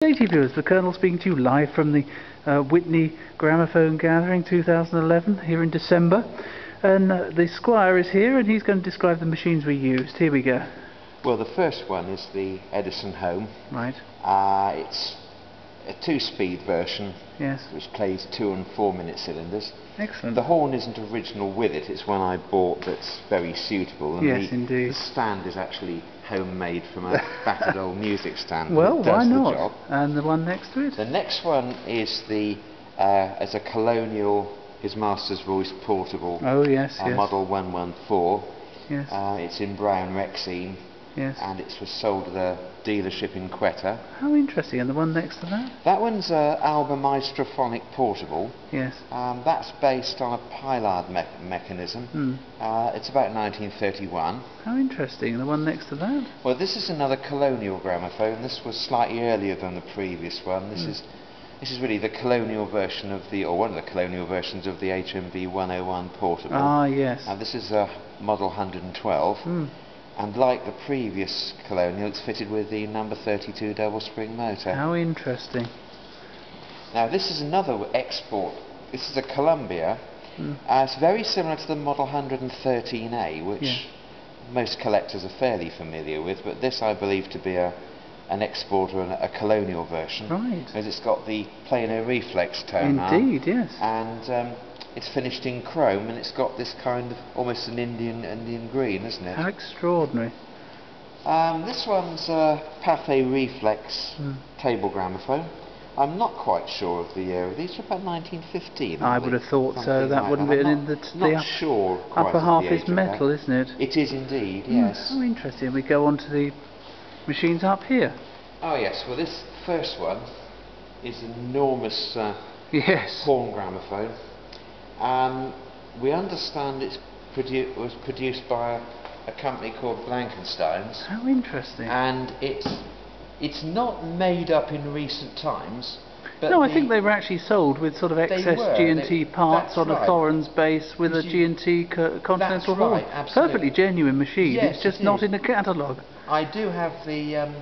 80 viewers, the Colonel speaking to you live from the Witney Gramophone Gathering 2011 here in December, and the Squire is here and he's going to describe the machines we used. Here we go. Well, the first one is the Edison Home. Right. It's a 2-speed version, yes, which plays 2 and 4 minute cylinders. Excellent. The horn isn't original with it, it's one I bought that's very suitable. And yes, indeed. The stand is actually homemade from a battered old music stand. Well, why not? Job. And the one next to it? The next one is the as a Colonial His Master's Voice portable. Oh yes, yes. Model 114. Yes. It's in brown Rexine. Yes. And it was sold at a dealership in Quetta. How interesting. And the one next to that? That one's a Alba Maestrophonic portable. Yes. That's based on a Pylard mechanism. It's about 1931. How interesting. And the one next to that? Well, this is another Colonial gramophone. This was slightly earlier than the previous one. This is really the Colonial version of the, or one of the Colonial versions of the HMV 101 portable. Ah, yes. This is a model 112. And like the previous Colonial, it's fitted with the number 32 double spring motor. How interesting. Now this is another export. This is a Columbia. It's very similar to the model 113A, which most collectors are fairly familiar with, but this I believe to be an export or a Colonial version. Right. Because it's got the Plano reflex tone. Indeed, yes. And it's finished in chrome, and it's got this kind of almost an Indian green, isn't it? How extraordinary. This one's a Pathé reflex table gramophone. I'm not quite sure of the year of these. They're about 1915. I would have thought so. That like wouldn't that. be in the sure upper half is metal, isn't it? It is indeed, yes. How interesting. We go on to the machines up here. Oh yes. Well, this first one is an enormous yes, horn gramophone. We understand it was produced by a company called Blankenstein's. How interesting. And it's not made up in recent times. But no, I think they were actually sold with sort of excess G&T parts on a Thorens base with a G&T Continental horn. Absolutely. Perfectly genuine machine. Yes, it's just not in the catalogue. I do have the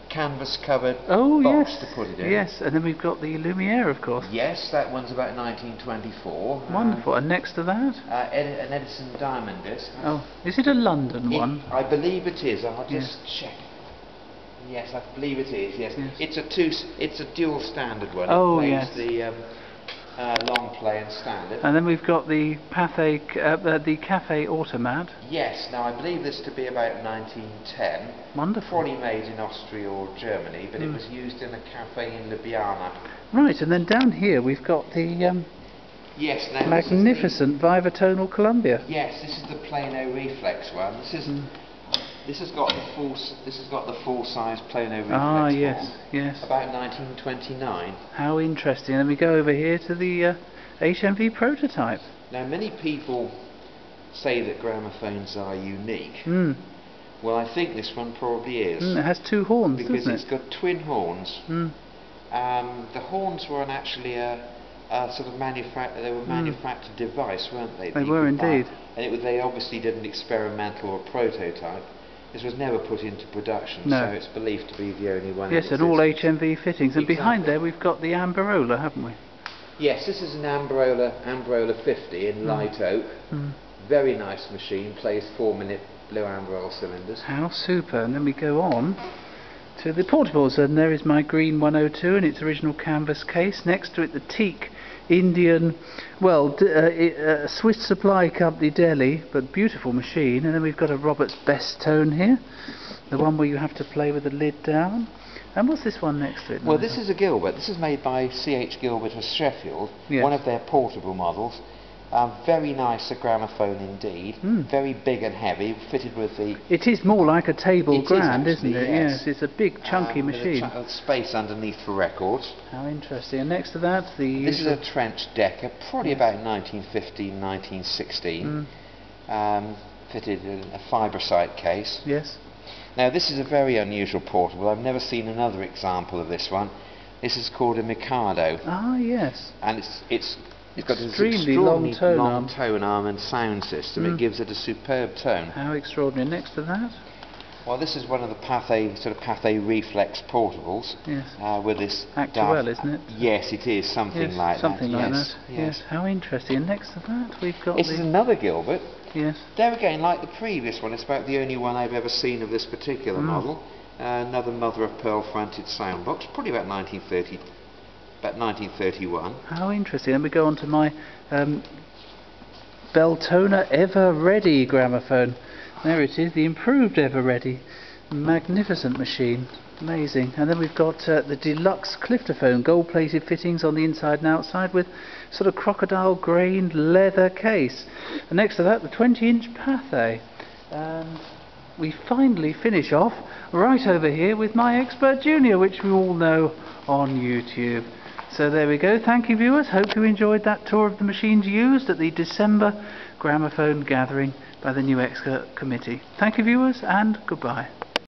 canvas covered box to put it in. Yes, and then we've got the Lumiere, of course. Yes, that one's about 1924. Wonderful. And next to that? An Edison Diamond disc. Oh, is it a London one? I believe it is. I'll just check. Yes, I believe it is. Yes, it's a dual standard one. Oh, it plays yes. The long play and standard. And then we've got the the Cafe Automat. Yes. Now I believe this to be about 1910. Wonderful. Probably made in Austria or Germany, but it was used in a cafe in Ljubljana. Right, and then down here we've got the magnificent Vivatonal Columbia. Yes, this is the Plano reflex one. This has got the full size Plano reflex. Ah, yes, horn, yes. About 1929. How interesting. And we go over here to the HMV prototype. Now, many people say that gramophones are unique. Well, I think this one probably is. It has 2 horns, because doesn't it? It's got twin horns. The horns were actually a sort of manufactured device, weren't they? They were indeed. And they obviously did an experimental or prototype. This was never put into production, no. So it's believed to be the only one. Yes, and all HMV fittings. And behind there we've got the Amberola, haven't we? Yes, this is an Amberola 50 in light oak. Very nice machine, plays 4 minute blue Amberol cylinders. How super. And then we go on to the portables, and there is my green 102 in its original canvas case. Next to it the teak Indian, Swiss supply company Delhi, but beautiful machine. And then we've got a Robert's Best Tone here, the one where you have to play with the lid down. And what's this one next to it? Well, this is a Gilbert. This is made by C.H. Gilbert of Sheffield, one of their portable models. Very nice a gramophone indeed. Very big and heavy, fitted with the... It is more like a table grand, isn't it? Yes, it's a big chunky machine. With space underneath for records. How interesting. And next to that, this is a trench decker, probably about 1915, 1916. Fitted in a fibrosite case. Yes. Now this is a very unusual portable. I've never seen another example of this one. This is called a Mikado. Ah, yes. And it's got this extremely long tone arm and sound system. It gives it a superb tone. How extraordinary. Next to that? Well, this is one of the Pathé Reflex portables. Yes. With this Actual, isn't it? Yes, it is something yes, like something that. like yes. that. Yes. How interesting. And next to that, we've got this is another Gilbert. Yes. There again, like the previous one, it's about the only one I've ever seen of this particular model. Another mother of pearl fronted soundbox, probably about 1931. How interesting. And we go on to my Beltona Ever Ready gramophone. There it is, the improved Ever Ready. Magnificent machine. Amazing. And then we've got the deluxe Cliftophone, gold plated fittings on the inside and outside with sort of crocodile grained leather case. And next to that, the 20-inch Pathé. And we finally finish off right over here with my Expert Junior, which we all know on YouTube. So there we go. Thank you, viewers. Hope you enjoyed that tour of the machines used at the December Gramophone gathering by the New Expert Committee. Thank you, viewers, and goodbye.